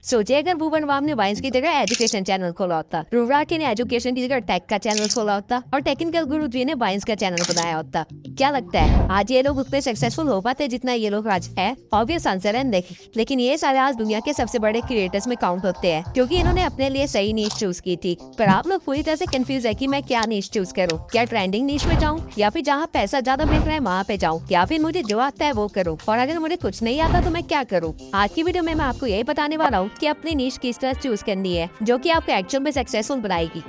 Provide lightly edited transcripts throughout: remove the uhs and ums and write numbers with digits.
सोचिए अगर भुवन बाम ने वाइन्स की जगह एजुकेशन चैनल खोला होता, ध्रुवराज ने एजुकेशन की जगह टेक का चैनल खोला होता और टेक्निकल गुरु जी ने वाइन्स का चैनल बनाया होता। क्या लगता है आज ये लोग उतने सक्सेसफुल हो पाते जितना ये लोग आज है? ऑब्वियस आंसर है नहीं। लेकिन ये सारे आज दुनिया के सबसे बड़े क्रिएटर्स में काउंट होते हैं क्योंकि इन्होंने अपने लिए सही नीश चूज की थी। पर आप लोग पूरी तरह से कंफ्यूज है कि मैं क्या नीश चूज करूँ, क्या ट्रेंडिंग नीश में जाऊँ या फिर जहाँ पैसा ज्यादा मिल रहा है वहाँ पे जाऊँ, या फिर मुझे जो आता है वो करूँ, और अगर मुझे कुछ नहीं आता तो मैं क्या करूँ। आज की वीडियो में मैं आपको यही बताने वाला हूँ कि अपनी नीश किस तरह चूज करनी है जो कि आपको एक्चुअल में सक्सेसफुल बनाएगी।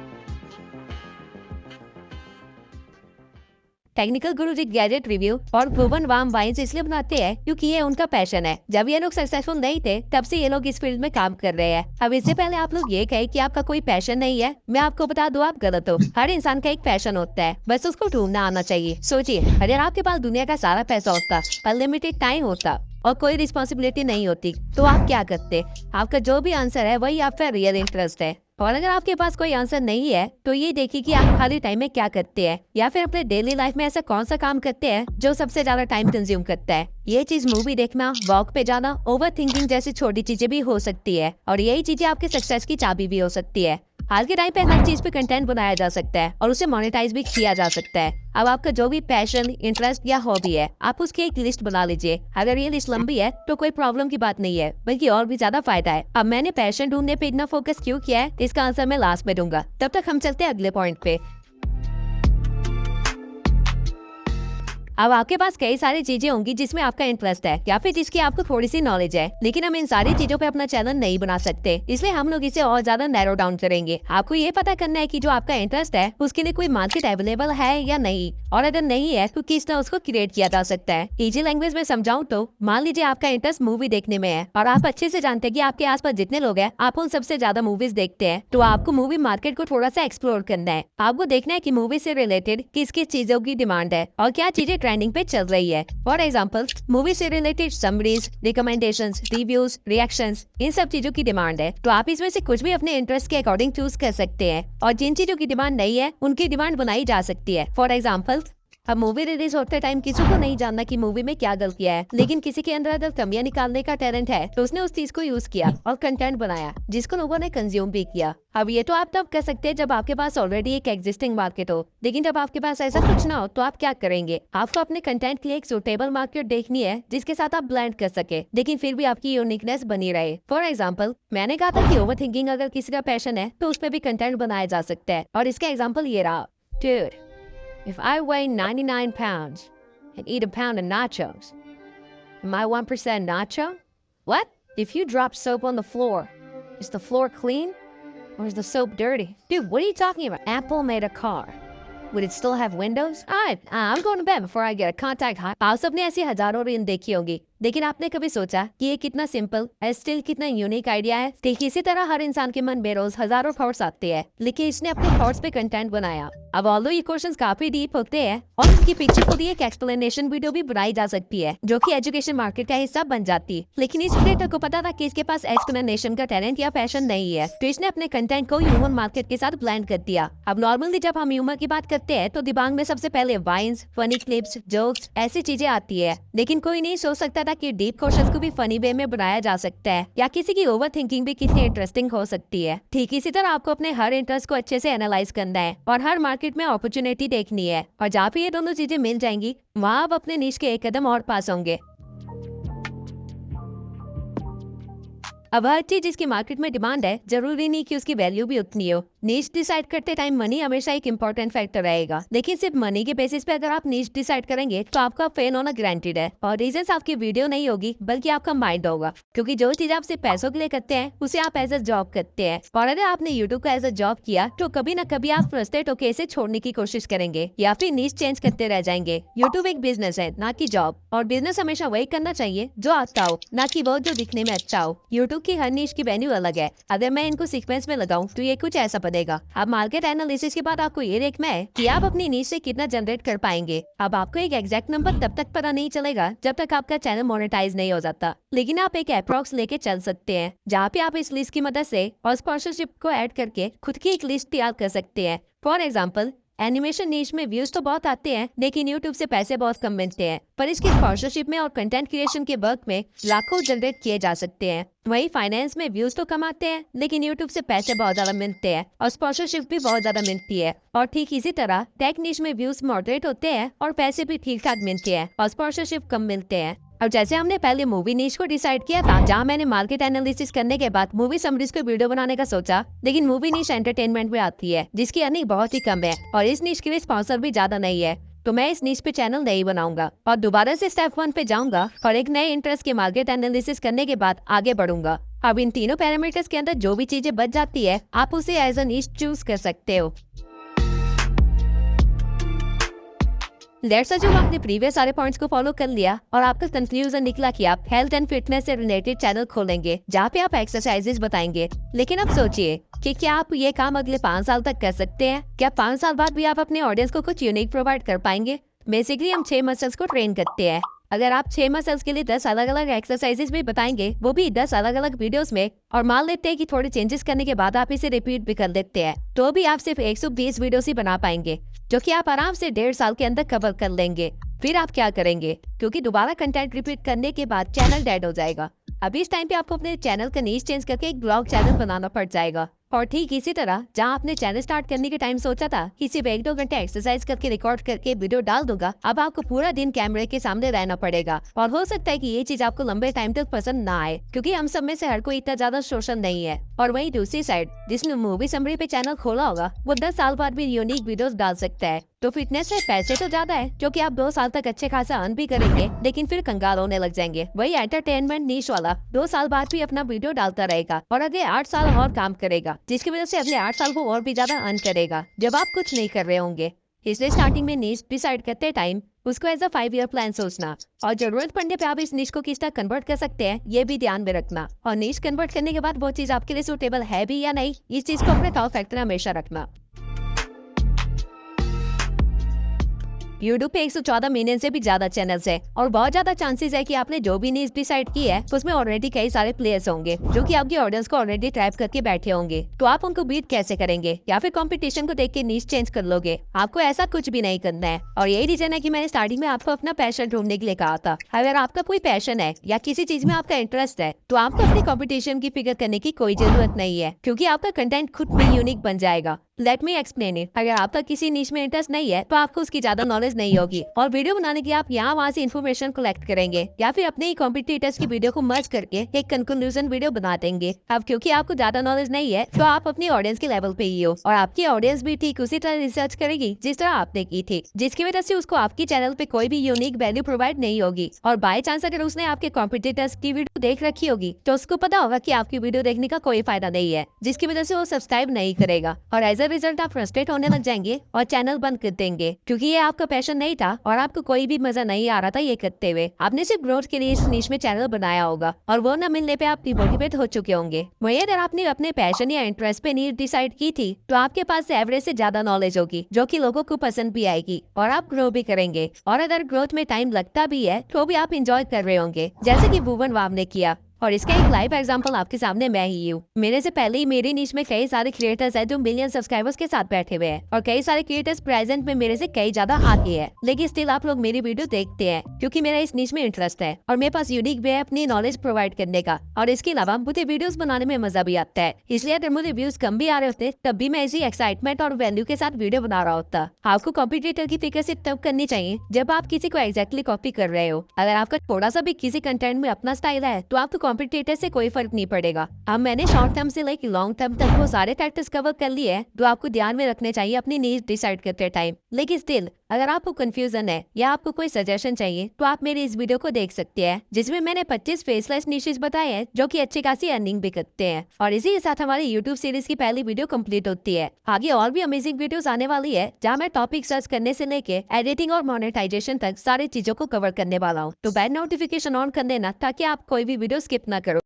टेक्निकल गुरुजी गैजेट रिव्यू और भुवन वाम वाइन्स इसलिए बनाते हैं क्योंकि ये उनका पैशन है। जब ये लोग सक्सेसफुल नहीं थे तब से ये लोग इस फील्ड में काम कर रहे हैं। अब इससे पहले आप लोग ये कहे कि आपका कोई पैशन नहीं है, मैं आपको बता दूं आप गलत हो। हर इंसान का एक पैशन होता है, बस उसको ढूंढना आना चाहिए। सोचिए अगर आपके पास दुनिया का सारा पैसा होता, अनलिमिटेड टाइम होता और कोई रिस्पॉन्सिबिलिटी नहीं होती तो आप क्या करते? आपका जो भी आंसर है वही आपका रियल इंटरेस्ट है। और अगर आपके पास कोई आंसर नहीं है तो ये देखिए कि आप खाली टाइम में क्या करते हैं या फिर अपने डेली लाइफ में ऐसा कौन सा काम करते हैं जो सबसे ज्यादा टाइम कंज्यूम करता है। ये चीज मूवी देखना, वॉक पे जाना, ओवर थिंकिंग जैसी छोटी चीजें भी हो सकती है और यही चीजें आपके सक्सेस की चाबी भी हो सकती है। आज के टाइम पे हर चीज पे कंटेंट बनाया जा सकता है और उसे मोनेटाइज भी किया जा सकता है। अब आपका जो भी पैशन, इंटरेस्ट या हॉबी है आप उसकी एक लिस्ट बना लीजिए। अगर ये लिस्ट लंबी है तो कोई प्रॉब्लम की बात नहीं है, बल्कि और भी ज्यादा फायदा है। अब मैंने पैशन ढूंढने पे इतना फोकस क्यों किया है इसका आंसर मैं लास्ट में दूंगा। तब तक हम चलते हैं अगले पॉइंट पे। अब आपके पास कई सारी चीजें होंगी जिसमें आपका इंटरेस्ट है या फिर जिसकी आपको थोड़ी सी नॉलेज है, लेकिन हम इन सारी चीजों पे अपना चैनल नहीं बना सकते, इसलिए हम लोग इसे और ज्यादा नैरो डाउन करेंगे। आपको ये पता करना है कि जो आपका इंटरेस्ट है उसके लिए कोई मार्केट अवेलेबल है या नहीं, और अगर नहीं है तो किस तरह उसको क्रिएट किया जा सकता है। इजी लैंग्वेज में समझाऊं तो मान लीजिए आपका इंटरेस्ट मूवी देखने में है और आप अच्छे से जानते हैं कि आपके आसपास जितने लोग हैं आप उन सबसे ज्यादा मूवीज देखते हैं, तो आपको मूवी मार्केट को थोड़ा सा एक्सप्लोर करना है। आपको देखना है कि मूवी से रिलेटेड किस किस चीजों की डिमांड है और क्या चीजें ट्रेंडिंग पे चल रही है। फॉर एग्जाम्पल मूवी से related summaries, recommendations, reviews, reactions, इन सब चीजों की डिमांड है, तो आप इसमें से कुछ भी अपने इंटरेस्ट के अकॉर्डिंग चूज कर सकते हैं और जिन चीजों की डिमांड नहीं है उनकी डिमांड बनाई जा सकती है। फॉर एग्जाम्पल अब मूवी रिलीज होते टाइम किसी को नहीं जानना कि मूवी में क्या गलतियां है, लेकिन किसी के अंदर अगर कमियां निकालने का टैलेंट है तो उसने उस चीज को यूज किया और कंटेंट बनाया जिसको लोगों ने कंज्यूम भी किया। अब ये तो आप तब कर सकते हैं जब आपके पास ऑलरेडी एक एग्जिस्टिंग मार्केट हो, लेकिन जब आपके पास ऐसा कुछ ना हो तो आप क्या करेंगे? आपको अपने कंटेंट के लिए एक सुटेबल मार्केट देखनी है जिसके साथ आप ब्लेंड कर सके लेकिन फिर भी आपकी यूनिकनेस बनी रहे। फॉर एग्जाम्पल मैंने कहा था कि ओवर थिंकिंग अगर किसी का पैशन है तो उस पर भी कंटेंट बनाया जा सकता है और इसका एग्जाम्पल ये रहा। Dude, if I weigh 99 pounds and eat a pound of nachos, am I 1% nacho? What? If you drop soap on the floor, is the floor clean or is the soap dirty? Dude, what are you talking about? Apple made a car. Would it still have windows? Alright, I'm going to bed before I get a contact high. आप सबने ऐसी हजारों reel देखी होगी, लेकिन आपने कभी सोचा कि ये कितना सिंपल है, स्टिल कितना यूनिक आइडिया है? ठीक इसी तरह हर इंसान के मन में रोज हजारों थॉट्स आते हैं, लेकिन इसने अपने थॉट्स पे कंटेंट बनाया। अब ऑल्दो ये क्वेश्चंस काफी डीप होते हैं और उनकी पीछे खुद एक एक्सप्लेनेशन वीडियो भी बनाई जा सकती है जो कि एजुकेशन मार्केट का हिस्सा बन जाती है, लेकिन इस क्रिएटर को पता था कि इसके पास एक्सप्लेनेशन का टैलेंट या पैशन नहीं है, तो इसने अपने कंटेंट को ह्यूमन मार्केट के साथ ब्लेंड कर दिया। अब नॉर्मली जब हम ह्यूमर की बात करते हैं तो दिमाग में सबसे पहले वाइन्स, फनी क्लिप्स, जोक्स ऐसी चीजें आती है, लेकिन कोई नहीं सोच सकता था कि डीप क्वेश्चंस को भी फनी वे में बनाया जा सकता है या किसी की ओवर थिंकिंग भी कितनी इंटरेस्टिंग हो सकती है। ठीक इसी तरह आपको अपने हर इंटरेस्ट को अच्छे से एनालाइज करना है और हर मार्केट में अपॉर्चुनिटी देखनी है, और जहाँ पे ये दोनों चीजें मिल जाएंगी वहाँ आप अपने निश के एक कदम और पास होंगे। अब हर चीज जिसकी मार्केट में डिमांड है जरूरी नहीं कि उसकी वैल्यू भी उतनी हो। नीश डिसाइड करते टाइम मनी हमेशा एक इम्पोर्टेंट फैक्टर रहेगा, लेकिन सिर्फ मनी के बेसिस पे अगर आप नीश डिसाइड करेंगे तो आपका फेल होना गारंटीड है। और रीजन आपकी वीडियो नहीं होगी बल्कि आपका माइंड होगा, क्योंकि जो चीज आप सिर्फ पैसों के लिए करते हैं उसे आप एज अ जॉब करते हैं, और अगर आपने यूट्यूब को एज अ जॉब किया तो कभी न कभी आप फ्रस्ट्रेट होकर इसे छोड़ने की कोशिश करेंगे या फिर नीश चेंज करते रह जाएंगे। यूट्यूब एक बिजनेस है ना कि जॉब, और बिजनेस हमेशा वही करना चाहिए जो आता हो, ना कि वो जो दिखने में अच्छा हो। यूट्यूब की हर नीश की वेन्यू अलग है, अगर मैं इनको सीक्वेंस में लगाऊं तो ये कुछ ऐसा बनेगा। अब मार्केट एनालिसिस के बाद आपको ये देखना है कि आप अपनी नीश से कितना जनरेट कर पाएंगे। अब आपको एक एग्जैक्ट नंबर तब तक पता नहीं चलेगा जब तक आपका चैनल मोनेटाइज नहीं हो जाता, लेकिन आप एक अप्रॉक्स लेके चल सकते हैं जहाँ पे आप इस लिस्ट की मदद से और स्पॉन्सरशिप को ऐड करके खुद की एक लिस्ट तैयार कर सकते हैं। फॉर एग्जाम्पल एनिमेशन नीश में व्यूज तो बहुत आते हैं, लेकिन यूट्यूब से पैसे बहुत कम मिलते हैं। पर इसकी स्पॉन्सरशिप में और कंटेंट क्रिएशन के वर्क में लाखों जनरेट किए जा सकते हैं। वही फाइनेंस में व्यूज तो कम आते हैं, लेकिन यूट्यूब से पैसे बहुत ज्यादा मिलते हैं और स्पॉन्सरशिप भी बहुत ज्यादा मिलती है। और ठीक इसी तरह टेक नीश में व्यूज मॉडरेट होते हैं और पैसे भी ठीक ठाक मिलते हैं और स्पॉन्सरशिप कम मिलते हैं। अब जैसे हमने पहले मूवी नीश को डिसाइड किया था, जहाँ मैंने मार्केट एनालिसिस करने के बाद मूवी समरीज को वीडियो बनाने का सोचा, लेकिन मूवी नीश एंटरटेनमेंट में आती है जिसकी अर्निंग बहुत ही कम है और इस नीश के लिए स्पॉन्सर भी ज्यादा नहीं है। तो मैं इस नीश पे चैनल नहीं बनाऊंगा और दोबारा से स्टेप 1 पे जाऊंगा और एक नए इंटरेस्ट के मार्केट एनालिसिस करने के बाद आगे बढ़ूंगा। अब इन तीनों पैरामीटर्स के अंदर जो भी चीजें बच जाती है, आप उसे एज अ नीश चूज कर सकते हो। लेट्स अज्यूम आपने प्रीवियस सारे पॉइंट्स को फॉलो कर लिया और आपका कंक्लूजन निकला कि आप हेल्थ एंड फिटनेस से रिलेटेड चैनल खोलेंगे जहाँ पे आप एक्सरसाइजेस बताएंगे। लेकिन अब सोचिए कि क्या आप ये काम अगले 5 साल तक कर सकते हैं? क्या 5 साल बाद भी आप अपने ऑडियंस को कुछ यूनिक प्रोवाइड कर पाएंगे? बेसिकली हम 6 मसल्स को ट्रेन करते हैं। अगर आप 6 मसल्स के लिए 10 अलग अलग एक्सरसाइजेस भी बताएंगे, वो भी 10 अलग अलग वीडियोस में, और मान लेते हैं कि थोड़े चेंजेस करने के बाद आप इसे रिपीट भी कर लेते हैं, तो भी आप सिर्फ 120 वीडियोस ही बना पाएंगे, जो कि आप आराम से 1.5 साल के अंदर कवर कर लेंगे। फिर आप क्या करेंगे? क्योंकि दोबारा कंटेंट रिपीट करने के बाद चैनल डेड हो जाएगा। अभी इस टाइम पे आपको अपने चैनल का नीश चेंज करके एक ब्लॉग चैनल बनाना पड़ जाएगा। और ठीक इसी तरह जहां आपने चैनल स्टार्ट करने के टाइम सोचा था कि सिर्फ 1-2 घंटे एक्सरसाइज करके रिकॉर्ड करके वीडियो डाल दूंगा, अब आपको पूरा दिन कैमरे के सामने रहना पड़ेगा। और हो सकता है कि ये चीज आपको लंबे टाइम तक पसंद ना आए, क्योंकि हम सब में से हर कोई इतना ज्यादा सोशल नहीं है। और वहीं दूसरी साइड जिसने मूवी समरी पे चैनल खोला होगा, वो 10 साल बाद भी यूनिक वीडियोस डाल सकता है। तो फिटनेस में पैसे तो ज्यादा है, जो कि आप 2 साल तक अच्छे खासा अर्न भी करेंगे, लेकिन फिर कंगाल होने लग जाएंगे। वही एंटरटेनमेंट नीश वाला 2 साल बाद भी अपना वीडियो डालता रहेगा और अगले 8 साल और काम करेगा, जिसकी वजह से अगले 8 साल को और भी ज्यादा अर्न करेगा, जब आप कुछ नहीं कर रहे होंगे। इसलिए स्टार्टिंग में नीश डिसाइड करते टाइम उसको एज अ 5 ईयर प्लान सोचना, और जरूरत पड़ने पे आप इस नीश को किस तरह कन्वर्ट कर सकते हैं, ये भी ध्यान में रखना। और नीश कन्वर्ट करने के बाद वो चीज आपके लिए सूटेबल है भी या नहीं, इस चीज को अपने टॉप फैक्टर हमेशा रखना। यूट्यूब पे 114 मिलियन से भी ज्यादा चैनल्स है और बहुत ज्यादा चांसेस है कि आपने जो भी नीश डिसाइड की है उसमें ऑलरेडी कई सारे प्लेयर्स होंगे जो कि आपकी ऑडियंस को ऑलरेडी ट्रैप करके बैठे होंगे। तो आप उनको बीट कैसे करेंगे? या फिर कंपटीशन को देख के नीश चेंज कर लोगे? आपको ऐसा कुछ भी नहीं करना है। और यही रीजन है कि मैंने स्टार्टिंग में आपको अपना पैशन ढूंढने के लिए कहा था। अगर आपका कोई पैशन है या किसी चीज में आपका इंटरेस्ट है, तो आपको अपनी कॉम्पिटिशन की फिक्र करने की कोई जरूरत नहीं है, क्योंकि आपका कंटेंट खुद भी यूनिक बन जाएगा। Let me explain it. अगर आपका किसी नीश में इंटरेस्ट नहीं है, तो आपको उसकी ज्यादा नॉलेज नहीं होगी और वीडियो बनाने की आप यहाँ वहाँ से इन्फॉर्मेशन कलेक्ट करेंगे या फिर अपने ही कॉम्पिटिटर्स की वीडियो को मर्ज करके एक कंक्लूजन वीडियो बना देंगे। अब क्योंकि आपको ज्यादा नॉलेज नहीं है, तो आप अपनी ऑडियंस के लेवल पे ही हो और आपकी ऑडियंस भी ठीक उसी तरह रिसर्च करेगी जिस तरह आपने की थी, जिसकी वजह से उसको आपकी चैनल पे कोई भी यूनिक वैल्यू प्रोवाइड नहीं होगी। और बाय चांस अगर उसने आपके कॉम्पिटिटर्स की वीडियो देख रखी होगी, तो उसको पता होगा कि आपकी वीडियो देखने का कोई फायदा नहीं है, जिसकी वजह से वो सब्सक्राइब नहीं करेगा और एज अ रिजल्ट आप फ्रस्ट्रेट होने लग जाएंगे और चैनल बंद कर देंगे, क्योंकि ये आपका पैशन नहीं था और आपको कोई भी मजा नहीं आ रहा था ये करते हुए। आपने सिर्फ ग्रोथ के लिए इस नीश में चैनल बनाया होगा और वो न मिलने पे आप डिमोटिवेट हो चुके होंगे। वही अगर आपने अपने पैशन या इंटरेस्ट पे नीश डिसाइड की थी, तो आपके पास से एवरेज से ज्यादा नॉलेज होगी, जो कि लोगों को पसंद भी आएगी और आप ग्रो भी करेंगे। और अगर ग्रोथ में टाइम लगता भी है, तो भी आप इंजॉय कर रहे होंगे, जैसे कि भुवन वाव ने किया। और इसका एक लाइव एग्जांपल आपके सामने मैं ही हूँ। मेरे से पहले ही मेरी नीश में कई सारे क्रिएटर्स हैं जो मिलियन सब्सक्राइबर्स के साथ बैठे हुए हैं और कई सारे क्रिएटर्स प्रेजेंट में मेरे से कई ज्यादा आगे हैं, लेकिन स्टिल आप लोग मेरी वीडियो देखते हैं क्योंकि मेरा इस नीश में इंटरेस्ट है और मेरे पास यूनिक वे है अपनी नॉलेज प्रोवाइड करने का। और इसके अलावा मुझे वीडियोस बनाने में मजा भी आता है, इसलिए अगर मुझे व्यूज कम भी आ रहे होते तब भी मैं इसी एक्साइटमेंट और वैल्यू के साथ वीडियो बना रहा होता। आपको कॉम्पिटिटर की फिक्र सिर्फ तब करनी चाहिए जब आप किसी को एग्जैक्टली कॉपी कर रहे हो। अगर आपका थोड़ा सा भी किसी कंटेंट में अपना स्टाइल है, तो आपको कॉम्पिटिटर से कोई फर्क नहीं पड़ेगा। अब मैंने शॉर्ट टर्म से लेकर लॉन्ग टर्म तक वो सारे फैक्टर्स कवर कर लिए हैं जो आपको ध्यान में रखने चाहिए अपनी नीश डिसाइड करते टाइम। लेकिन स्टिल अगर आपको कंफ्यूजन है या आपको कोई सजेशन चाहिए, तो आप मेरी इस वीडियो को देख सकते हैं, जिसमें मैंने 25 फेसलेस निशेस बताए हैं जो कि अच्छी खासी अर्निंग भी करते हैं। और इसी के साथ हमारी यूट्यूब सीरीज की पहली वीडियो कंप्लीट होती है। आगे और भी अमेजिंग वीडियोस आने वाली है, जहाँ मैं टॉपिक सर्च करने से लेके एडिटिंग और मोनेटाइजेशन तक सारी चीजों को कवर करने वाला हूँ। तो बेल नोटिफिकेशन ऑन कर देना ताकि आप कोई भी वीडियो स्किप ना करो।